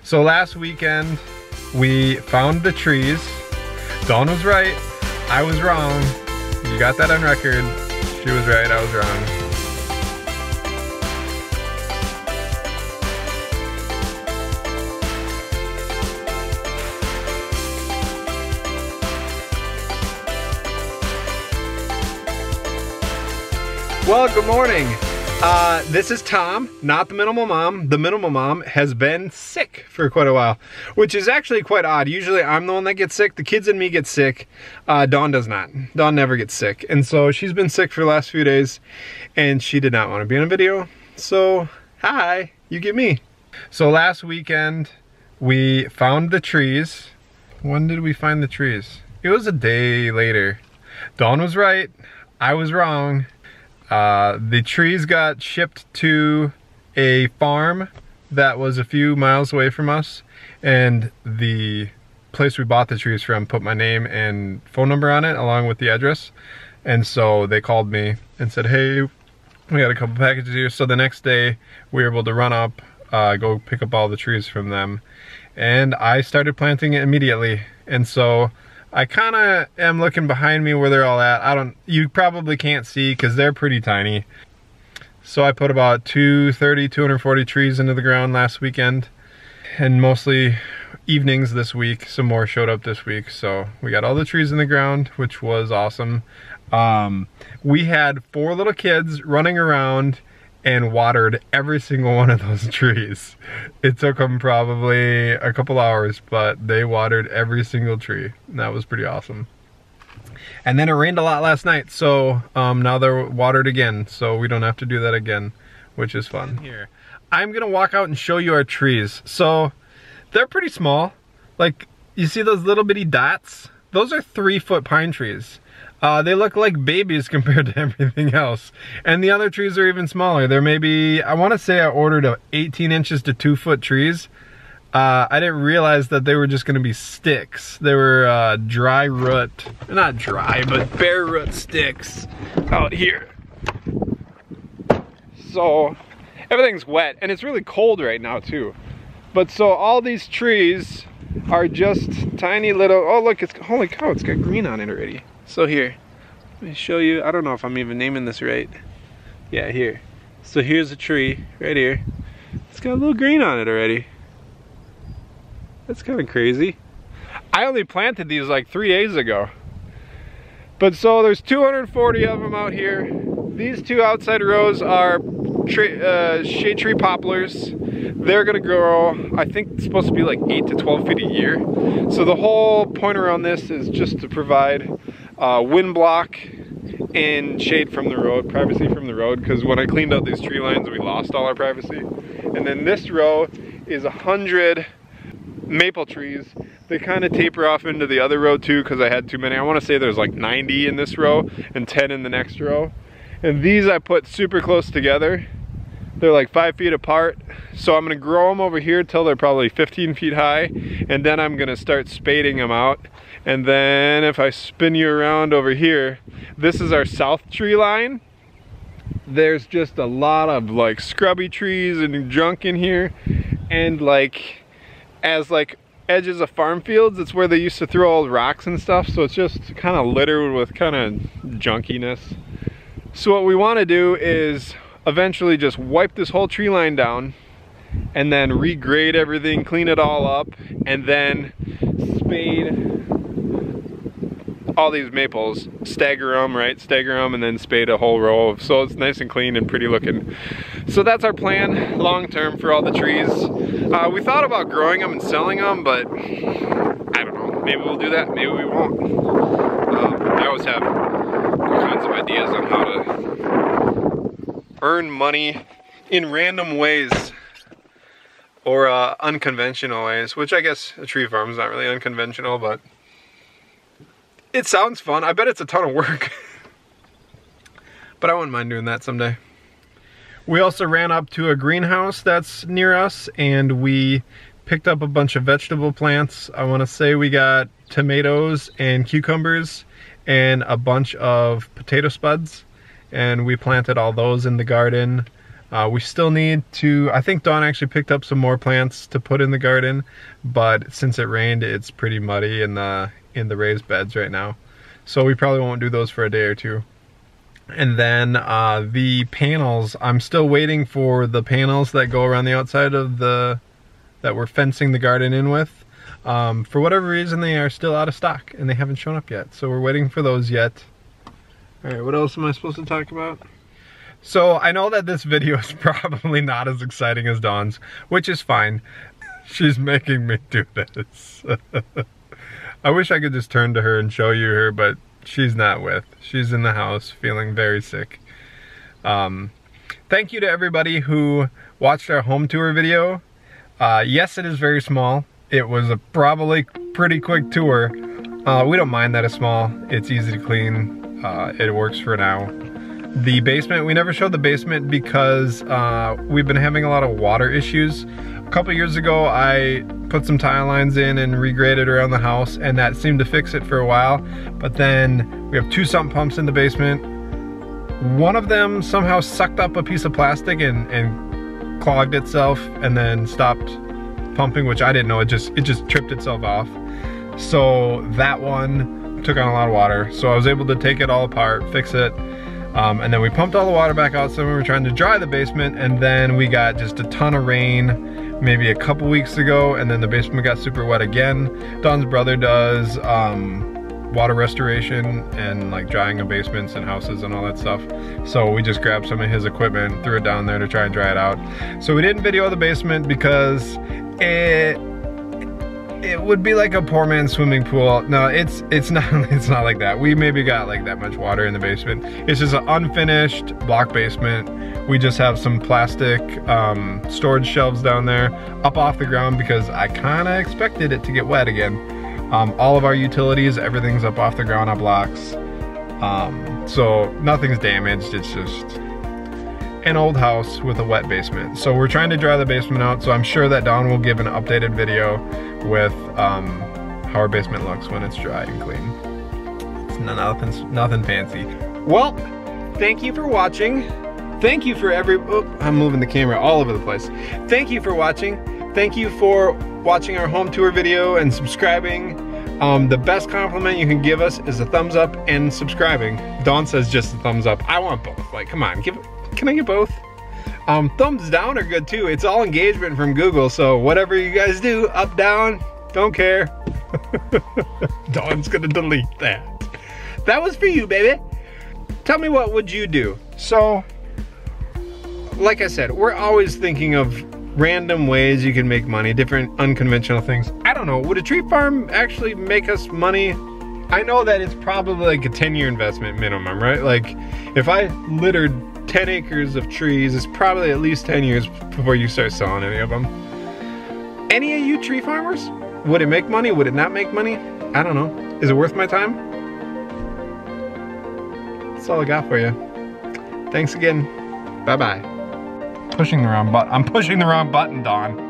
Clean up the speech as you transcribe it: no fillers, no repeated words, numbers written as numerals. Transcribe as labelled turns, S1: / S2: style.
S1: So last weekend, we found the trees. Dawn was right, I was wrong. You got that on record. She was right, I was wrong. Well, good morning. This is Tom, not the Minimal Mom. The Minimal Mom has been sick for quite a while, which is actually quite odd. Usually I'm the one that gets sick. The kids and me get sick. Dawn does not. Dawn never gets sick. And so she's been sick for the last few days and she did not want to be in a video. So, hi, you get me. So last weekend we found the trees. When did we find the trees? It was a day later. Dawn was right, I was wrong. The trees got shipped to a farm that was a few miles away from us, and the place we bought the trees from put my name and phone number on it along with the address. And so they called me and said, hey, we got a couple packages here. So the next day we were able to run up, go pick up all the trees from them, and I started planting it immediately. And so I kind of am looking behind me where they're all at. You probably can't see because they're pretty tiny. So I put about 240 trees into the ground last weekend, and mostly evenings this week. Some more showed up this week. So we got all the trees in the ground, which was awesome. We had 4 little kids running around and watered every single one of those trees. It took them probably a couple hours, but they watered every single tree. And that was pretty awesome. And then it rained a lot last night, so now they're watered again, so we don't have to do that again, which is fun. Here, I'm gonna walk out and show you our trees. So they're pretty small. Like, you see those little bitty dots? Those are 3-foot pine trees. They look like babies compared to everything else. And the other trees are even smaller. They're maybe, I want to say I ordered 18 inches to 2-foot trees. I didn't realize that they were just going to be sticks. They were dry root, not dry, but bare root sticks out here. So everything's wet, and it's really cold right now too. But so all these trees are just tiny little, oh look, it's, holy cow, it's got green on it already. So here, let me show you, I don't know if I'm even naming this right. Yeah, here. So here's a tree, right here. It's got a little green on it already. That's kind of crazy. I only planted these like 3 days ago. But so there's 240 of them out here. These 2 outside rows are shade tree poplars. They're gonna grow, I think it's supposed to be like 8 to 12 feet a year. So the whole point around this is just to provide wind block and shade from the road, privacy from the road, because when I cleaned out these tree lines, we lost all our privacy. And then this row is 100 maple trees. They kind of taper off into the other row too, because I had too many. I want to say there's like 90 in this row and 10 in the next row. And these I put super close together. They're like 5 feet apart. So I'm gonna grow them over here till they're probably 15 feet high. And then I'm gonna start spading them out. And then if I spin you around over here, this is our south tree line. There's just a lot of like scrubby trees and junk in here. And like, as like edges of farm fields, it's where they used to throw old rocks and stuff. So it's just kind of littered with kind of junkiness. So what we wanna do is eventually just wipe this whole tree line down and then regrade everything, clean it all up, and then spade all these maples, stagger them, right? Stagger them and then spade a whole row so it's nice and clean and pretty looking. So that's our plan long term for all the trees. We thought about growing them and selling them, but I don't know, maybe we'll do that, maybe we won't. I always have all kinds of ideas on how to earn money in random ways or unconventional ways, which I guess a tree farm is not really unconventional, but it sounds fun. I bet it's a ton of work. But I wouldn't mind doing that someday. We also ran up to a greenhouse that's near us and we picked up a bunch of vegetable plants. I want to say we got tomatoes and cucumbers and a bunch of potato spuds, and we planted all those in the garden. We still need to, I think Dawn actually picked up some more plants to put in the garden, but since it rained, it's pretty muddy in the raised beds right now. So we probably won't do those for a day or two. And then the panels, I'm still waiting for the panels that go around the outside of that we're fencing the garden in with. For whatever reason, they are still out of stock and they haven't shown up yet. So we're waiting for those yet. All right, what else am I supposed to talk about? So I know that this video is probably not as exciting as Dawn's, which is fine. She's making me do this. I wish I could just turn to her and show you her, but she's not with. She's in the house feeling very sick. Thank you to everybody who watched our home tour video. Yes, it is very small. It was a probably pretty quick tour. We don't mind that it's small. It's easy to clean. It works for now. The basement, we never showed the basement because we've been having a lot of water issues. A couple years ago, I put some tile lines in and regraded around the house, and that seemed to fix it for a while. But then we have 2 sump pumps in the basement. One of them somehow sucked up a piece of plastic and clogged itself and then stopped pumping, which I didn't know. It just tripped itself off. So that one took on a lot of water. So I was able to take it all apart, fix it. And then we pumped all the water back out, so we were trying to dry the basement, and then we got just a ton of rain maybe a couple weeks ago, and then the basement got super wet again. Dawn's brother does water restoration and like drying of basements and houses and all that stuff. So we just grabbed some of his equipment, threw it down there to try and dry it out. So we didn't video the basement because it would be like a poor man's swimming pool. No, it's not like that. We maybe got like that much water in the basement. It's just an unfinished block basement. We just have some plastic storage shelves down there up off the ground because I kind of expected it to get wet again. All of our utilities, everything's up off the ground on blocks. So nothing's damaged. It's just an old house with a wet basement. So we're trying to dry the basement out, so I'm sure that Dawn will give an updated video with how our basement looks when it's dry and clean. It's nothing fancy. Well, thank you for watching. Thank you for I'm moving the camera all over the place. Thank you for watching. Thank you for watching our home tour video and subscribing. The best compliment you can give us is a thumbs up and subscribing. Dawn says just a thumbs up. I want both. Like, come on, can I get both? Thumbs down are good too. It's all engagement from Google, so whatever you guys do, up, down, don't care. Dawn's gonna delete that. That was for you, baby. Tell me, what would you do? So, like I said, we're always thinking of random ways you can make money, different unconventional things. I don't know, would a tree farm actually make us money? I know that it's probably like a 10-year investment minimum, right? Like, if I littered 10 acres of trees, it's probably at least 10 years before you start selling any of them. Any of you tree farmers? Would it make money? Would it not make money? I don't know. Is it worth my time? That's all I got for you. Thanks again. Bye-bye. I'm pushing the wrong button, Dawn.